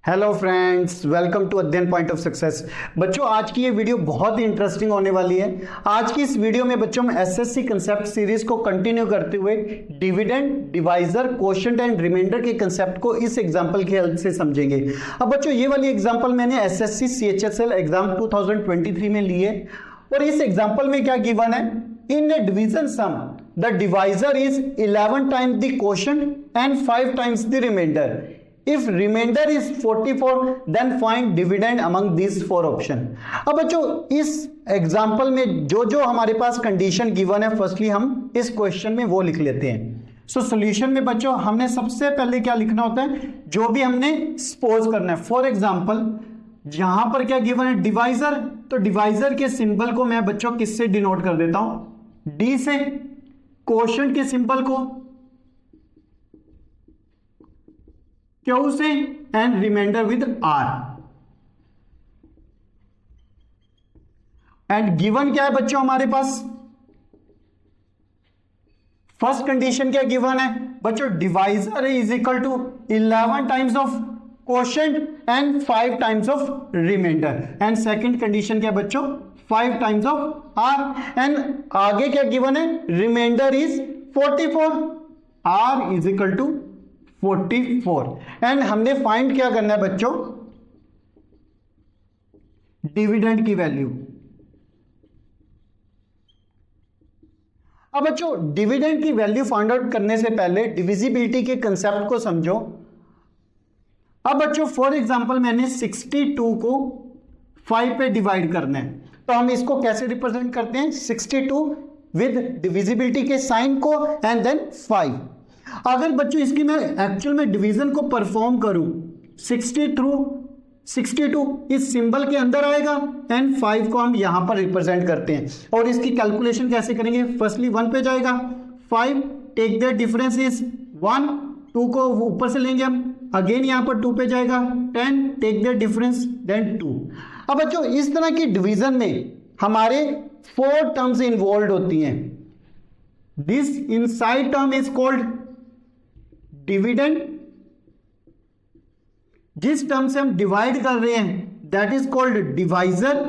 Hello friends, welcome to अध्ययन point of success. बच्चों, आज की ये वीडियो बहुत ही इंटरेस्टिंग होने वाली है। आज की इस वीडियो में बच्चों हम एसएससी कंसेप्ट सीरीज को कंटिन्यू करते हुए dividend, divisor, quotient and remainder के कंसेप्ट को इस एग्जांपल की हेल्प से समझेंगे। अब बच्चों, ये वाली एग्जांपल मैंने एसएससी सीएचएसएल एग्जाम 2023 में ली है और इस एग्जांपल में क्या गिवन है, in a division sum the divisor is 11 times the quotient and 5 times the reminder. If remainder is 44, then find dividend among these four option। अब बच्चों, इस एग्जाम्पल में जो जो हमारे पास कंडीशन गिवन है, फर्स्टली हम इस क्वेश्चन में वो लिख लेते हैं। सो सॉल्यूशन में बच्चों हमने सबसे पहले क्या लिखना होता है, जो भी हमने सपोज करना है। फॉर एग्जाम्पल यहां पर क्या गिवन है, डिवाइजर, तो डिवाइजर के सिंबल को मैं बच्चों किससे डिनोट कर देता हूं, डी से। क्वोशिएंट के सिंबल को क्यू से and remainder with R. And given क्या है बच्चों हमारे पास, फर्स्ट कंडीशन क्या गिवन है बच्चों, divisor is equal to 11 times of quotient and 5 times of remainder. And second condition क्या बच्चों, 5 टाइम्स ऑफ आर। एंड आगे क्या गिवन है, remainder is 44, R is equal to 44। And हमने फाइंड क्या करना है बच्चों, डिविडेंड की वैल्यू। अब बच्चों, डिविडेंड की वैल्यू फाइंड आउट करने से पहले डिविजिबिलिटी के कंसेप्ट को समझो। अब बच्चों फॉर एग्जांपल मैंने 62 को 5 पे डिवाइड करना है, तो हम इसको कैसे रिप्रेजेंट करते हैं, 62 विद डिविजिबिलिटी के साइन को एंड देन 5। अगर बच्चों इसकी मैं एक्चुअल में डिवीजन को परफॉर्म करूं, 62 इस सिंबल के अंदर आएगा एंड 5 को हम यहां पर रिप्रेजेंट करते हैं। और इसकी कैलकुलेशन कैसे करेंगे, फर्स्टली 1 पे जाएगा, 5 टेक द डिफरेंस इज 1, 2 को ऊपर से लेंगे हम, अगेन यहां पर 2 पे जाएगा, 10 टेक द डिफरेंस देन 2। अब बच्चों इस तरह की डिवीजन में हमारे 4 टर्म्स इन्वॉल्व होती हैं। This inside term is called dividend, जिस टर्म से हम डिवाइड कर रहे हैं दैट इज कॉल्ड डिवाइजर,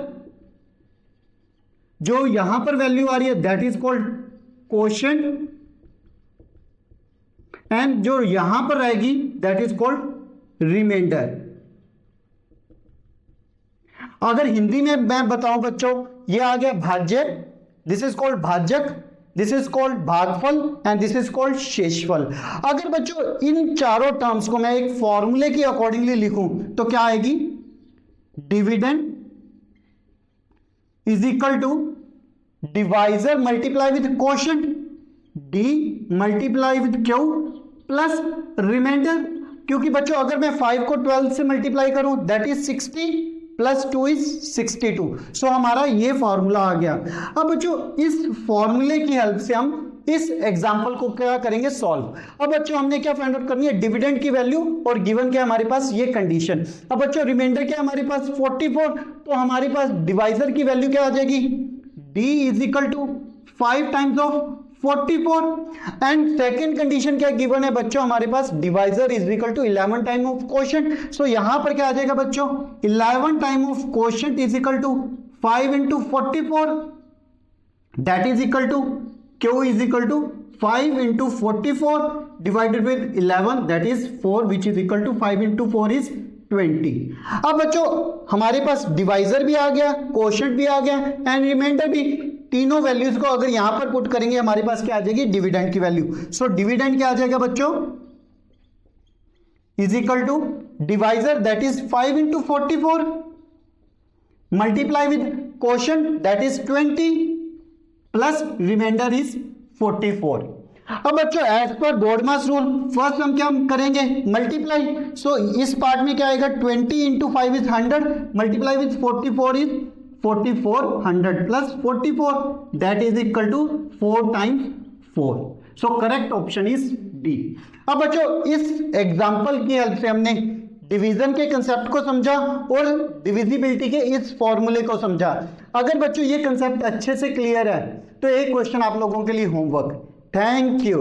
जो यहां पर वैल्यू आ रही है that is called quotient, and जो यहां पर रहेगी दैट इज कॉल्ड रिमाइंडर। अगर हिंदी में मैं बताऊं बच्चों, ये आ गया भाज्य, दिस इज कॉल्ड भाजक, दिस इज कॉल्ड भागफल एंड दिस इज कॉल्ड शेषफल। अगर बच्चों इन चारों टर्म्स को मैं एक फॉर्मूले के अकॉर्डिंगली लिखूं तो क्या आएगी, dividend is equal to divisor multiply with quotient, D multiply with Q plus remainder. क्योंकि बच्चों अगर मैं 5 को 12 से मल्टीप्लाई करूं दैट इज 60 प्लस 2 इज 62। सो हमारा ये फॉर्मूला आ गया। अब बच्चों इस फॉर्मूले की हेल्प से हम इस एग्जांपल को क्या करेंगे, सॉल्व। अब बच्चों हमने क्या फाइंड आउट करनी है, डिविडेंड की वैल्यू, और गिवन क्या हमारे पास ये कंडीशन। अब बच्चों रिमाइंडर क्या हमारे पास 44, तो हमारे पास डिवाइजर की वैल्यू क्या आ जाएगी, d is equal to 5 times of 44। And second condition क्या गिवन है बच्चों हमारे पास, divisor is equal to 11 time of quotient. So यहां पर क्या आ जाएगा बच्चों, 11 time of quotient is equal to 5 into 44, that is equal to Q is equal to 5 into 44 divided with 11 that is 4 which is equal to 5 into 4 is 20। अब बच्चों हमारे पास डिवाइजर भी आ गया, क्वोशिएंट भी आ गया एंड रिमाइंडर भी। तीनों वैल्यूज को अगर यहां पर पुट करेंगे हमारे पास क्या आ जाएगी, डिविडेंड की वैल्यू। सो डिविडेंड क्या आ जाएगा बच्चों, is equal to divisor that is 5 into 44 multiply with quotient that is 20 plus remainder is 44। अब बच्चों एज पर बोर्डमास रूल फर्स्ट हम क्या करेंगे, मल्टीप्लाई। सो इस पार्ट में क्या आएगा, 20 into 5 is 100 multiply with 44 is 4400 plus 44 that is equal to 4 times 4। So correct option is D. अब बच्चों इस एग्जांपल की हेल्प से हमने डिवीजन के कंसेप्ट को समझा और डिविजिबिलिटी के इस फॉर्मूले को समझा। अगर बच्चों ये कंसेप्ट अच्छे से क्लियर है तो एक क्वेश्चन आप लोगों के लिए होमवर्क। Thank you.